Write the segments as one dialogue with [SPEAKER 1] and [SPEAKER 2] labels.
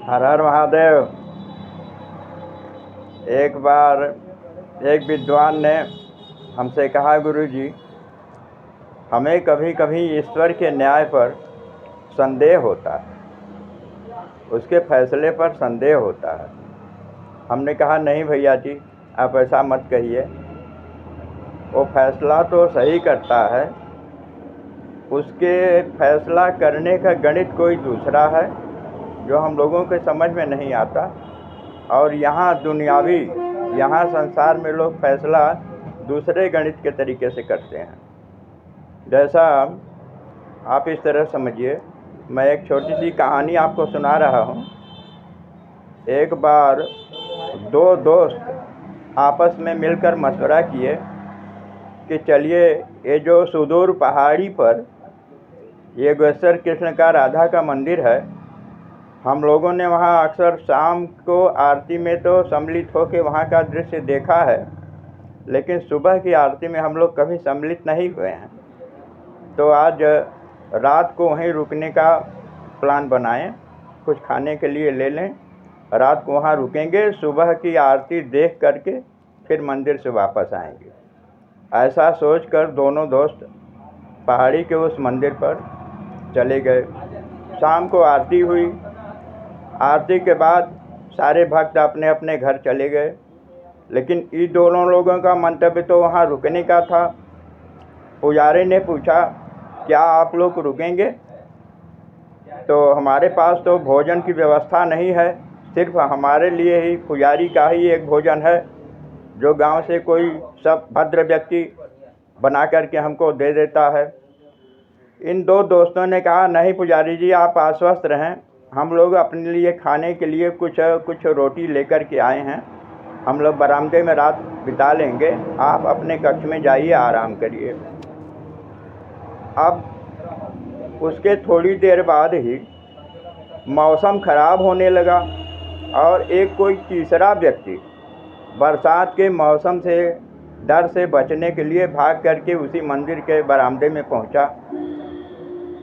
[SPEAKER 1] हर हर महादेव। एक बार एक विद्वान ने हमसे कहा, गुरुजी, हमें कभी कभी ईश्वर के न्याय पर संदेह होता है, उसके फैसले पर संदेह होता है। हमने कहा, नहीं भैया जी, आप ऐसा मत कहिए। वो फैसला तो सही करता है, उसके फैसला करने का गणित कोई दूसरा है जो हम लोगों के समझ में नहीं आता। और यहाँ संसार में लोग फैसला दूसरे गणित के तरीके से करते हैं। जैसा आप इस तरह समझिए, मैं एक छोटी सी कहानी आपको सुना रहा हूँ। एक बार दो दोस्त आपस में मिलकर मशवरा किए कि चलिए, ये जो सुदूर पहाड़ी पर योगेश्वर कृष्ण का राधा का मंदिर है, हम लोगों ने वहाँ अक्सर शाम को आरती में तो सम्मिलित होकर वहाँ का दृश्य देखा है, लेकिन सुबह की आरती में हम लोग कभी सम्मिलित नहीं हुए हैं। तो आज रात को वहीं रुकने का प्लान बनाएं, कुछ खाने के लिए ले लें, रात को वहाँ रुकेंगे, सुबह की आरती देख करके फिर मंदिर से वापस आएंगे। ऐसा सोचकर दोनों दोस्त पहाड़ी के उस मंदिर पर चले गए। शाम को आरती हुई। आरती के बाद सारे भक्त अपने अपने घर चले गए, लेकिन इन दोनों लोगों का मंतव्य तो वहाँ रुकने का था। पुजारी ने पूछा, क्या आप लोग रुकेंगे? तो हमारे पास तो भोजन की व्यवस्था नहीं है, सिर्फ हमारे लिए ही, पुजारी का ही एक भोजन है जो गांव से कोई सब भद्र व्यक्ति बना करके हमको दे देता है। इन दो दोस्तों ने कहा, नहीं पुजारी जी, आप आश्वस्त रहें, हम लोग अपने लिए खाने के लिए कुछ रोटी लेकर के आए हैं, हम लोग बरामदे में रात बिता लेंगे, आप अपने कक्ष में जाइए, आराम करिए। अब उसके थोड़ी देर बाद ही मौसम खराब होने लगा और एक कोई तीसरा व्यक्ति बरसात के मौसम से डर से बचने के लिए भाग करके उसी मंदिर के बरामदे में पहुंचा।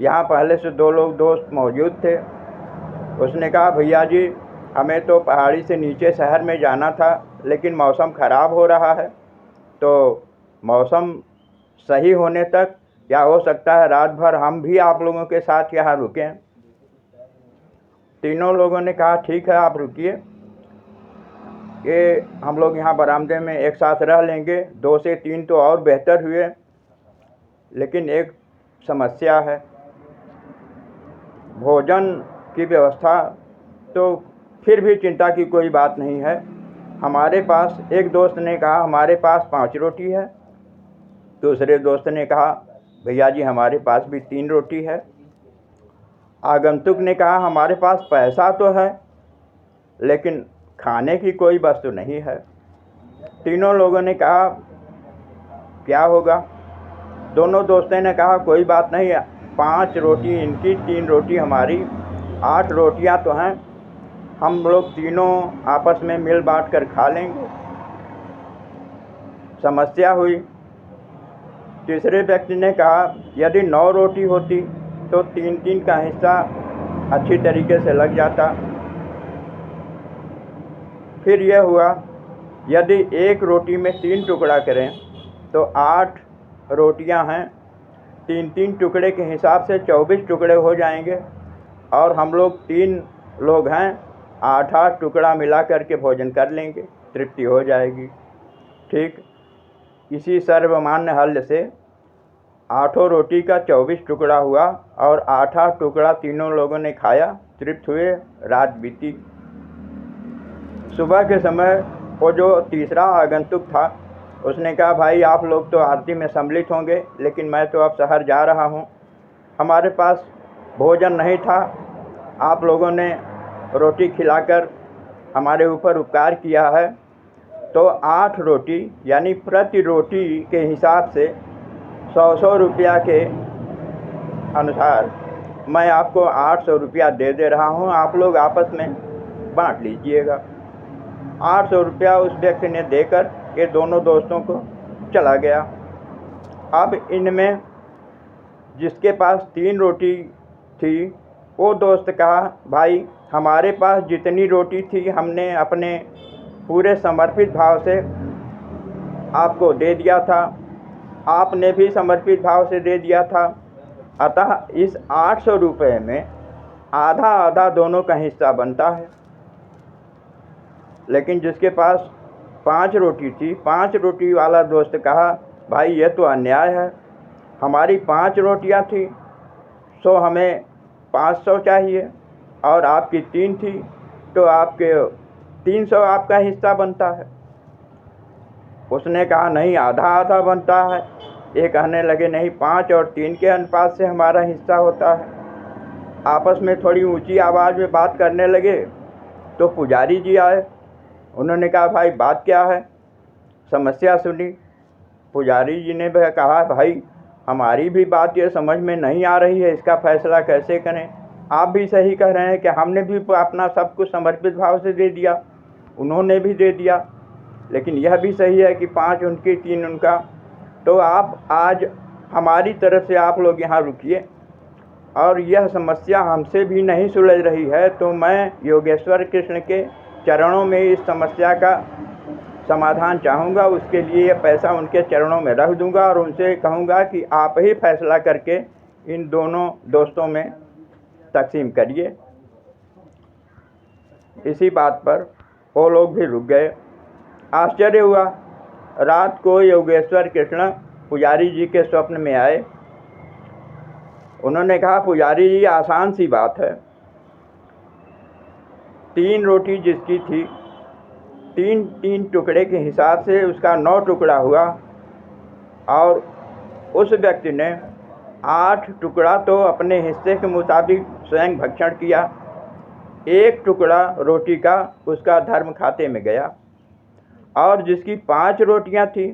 [SPEAKER 1] यहाँ पहले से दो लोग दोस्त मौजूद थे। उसने कहा, भैया जी, हमें तो पहाड़ी से नीचे शहर में जाना था, लेकिन मौसम ख़राब हो रहा है, तो मौसम सही होने तक क्या हो सकता है रात भर हम भी आप लोगों के साथ यहाँ रुकें। तीनों लोगों ने कहा, ठीक है, आप रुकिए, ये हम लोग यहाँ बरामदे में एक साथ रह लेंगे। 2 से 3 तो और बेहतर हुए, लेकिन एक समस्या है, भोजन की व्यवस्था तो फिर भी चिंता की कोई बात नहीं है हमारे पास। एक दोस्त ने कहा, हमारे पास 5 रोटी है। दूसरे दोस्त ने कहा, भैया जी, हमारे पास भी 3 रोटी है। आगंतुक ने कहा, हमारे पास पैसा तो है, लेकिन खाने की कोई वस्तु नहीं है। तीनों लोगों ने कहा, क्या होगा? दोनों दोस्तों ने कहा, कोई बात नहीं, 5 रोटी इनकी, 3 रोटी हमारी, 8 रोटियां तो हैं, हम लोग तीनों आपस में मिल बांट कर खा लेंगे। समस्या हुई। तीसरे व्यक्ति ने कहा, यदि 9 रोटी होती तो 3-3 का हिस्सा अच्छी तरीके से लग जाता। फिर यह हुआ, यदि एक रोटी में 3 टुकड़ा करें तो 8 रोटियां हैं, 3-3 टुकड़े के हिसाब से 24 टुकड़े हो जाएंगे, और हम लोग 3 लोग हैं, 8-8 टुकड़ा मिला करके भोजन कर लेंगे, तृप्ति हो जाएगी। ठीक इसी सर्वमान्य हल से 8 रोटी का 24 टुकड़ा हुआ और 8-8 टुकड़ा तीनों लोगों ने खाया, तृप्त हुए, रात बीती। सुबह के समय वो जो तीसरा आगंतुक था, उसने कहा, भाई, आप लोग तो आरती में सम्मिलित होंगे, लेकिन मैं तो अब शहर जा रहा हूँ, हमारे पास भोजन नहीं था, आप लोगों ने रोटी खिलाकर हमारे ऊपर उपकार किया है, तो 8 रोटी यानी प्रति रोटी के हिसाब से 100 रुपया के अनुसार मैं आपको 800 रुपया दे रहा हूँ, आप लोग आपस में बांट लीजिएगा। 800 रुपया उस व्यक्ति ने देकर ये दोनों दोस्तों को चला गया। अब इनमें जिसके पास 3 रोटी थी वो दोस्त कहा, भाई हमारे पास जितनी रोटी थी हमने अपने पूरे समर्पित भाव से आपको दे दिया था, आपने भी समर्पित भाव से दे दिया था, अतः इस 800 रुपये में आधा आधा दोनों का हिस्सा बनता है। लेकिन जिसके पास 5 रोटी थी, 5 रोटी वाला दोस्त कहा, भाई ये तो अन्याय है, हमारी 5 रोटियां थी, सो हमें 500 चाहिए, और आपकी 3 थी तो आपके 300 आपका हिस्सा बनता है। उसने कहा, नहीं, आधा आधा बनता है। ये कहने लगे, नहीं, 5 और 3 के अनुपात से हमारा हिस्सा होता है। आपस में थोड़ी ऊंची आवाज़ में बात करने लगे तो पुजारी जी आए। उन्होंने कहा, भाई बात क्या है? समस्या सुनी। पुजारी जी ने भी कहा, भाई हमारी भी बात ये समझ में नहीं आ रही है, इसका फैसला कैसे करें? आप भी सही कह रहे हैं कि हमने भी अपना सब कुछ समर्पित भाव से दे दिया, उन्होंने भी दे दिया, लेकिन यह भी सही है कि 5 उनकी 3 उनका। तो आप आज हमारी तरफ से आप लोग यहाँ रुकिए, और यह समस्या हमसे भी नहीं सुलझ रही है, तो मैं योगेश्वर कृष्ण के चरणों में इस समस्या का समाधान चाहूँगा। उसके लिए यह पैसा उनके चरणों में रख दूँगा और उनसे कहूँगा कि आप ही फैसला करके इन दोनों दोस्तों में तकसीम करिए। इसी बात पर वो लोग भी रुक गए। आश्चर्य हुआ। रात को योगेश्वर कृष्ण पुजारी जी के स्वप्न में आए। उन्होंने कहा, पुजारी जी, आसान सी बात है, 3 रोटी जिसकी थी, 3 टुकड़े के हिसाब से उसका 9 टुकड़ा हुआ, और उस व्यक्ति ने 8 टुकड़ा तो अपने हिस्से के मुताबिक स्वयं भक्षण किया, 1 टुकड़ा रोटी का उसका धर्म खाते में गया, और जिसकी 5 रोटियां थी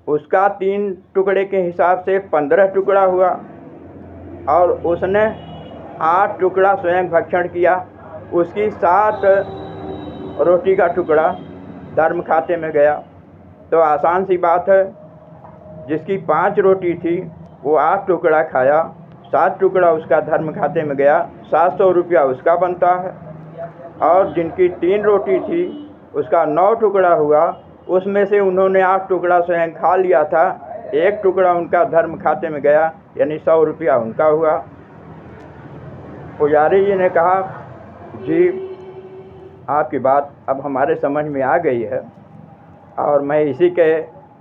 [SPEAKER 1] उसका 3 टुकड़े के हिसाब से 15 टुकड़ा हुआ, और उसने 8 टुकड़ा स्वयं भक्षण किया, उसकी 7 रोटी का टुकड़ा धर्म खाते में गया। तो आसान सी बात है, जिसकी 5 रोटी थी वो 8 टुकड़ा खाया, 7 टुकड़ा उसका धर्म खाते में गया, 700 रुपया उसका बनता है। और जिनकी 3 रोटी थी उसका 9 टुकड़ा हुआ, उसमें से उन्होंने 8 टुकड़ा स्वयं खा लिया था, 1 टुकड़ा उनका धर्म खाते में गया, यानी 100 रुपया उनका हुआ। पुजारी जी ने कहा, जी आपकी बात अब हमारे समझ में आ गई है, और मैं इसी के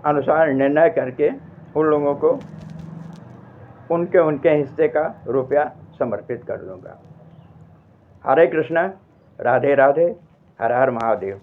[SPEAKER 1] अनुसार निर्णय करके उन लोगों को उनके हिस्से का रुपया समर्पित कर दूंगा। हरे कृष्ण, राधे राधे, हर हर महादेव।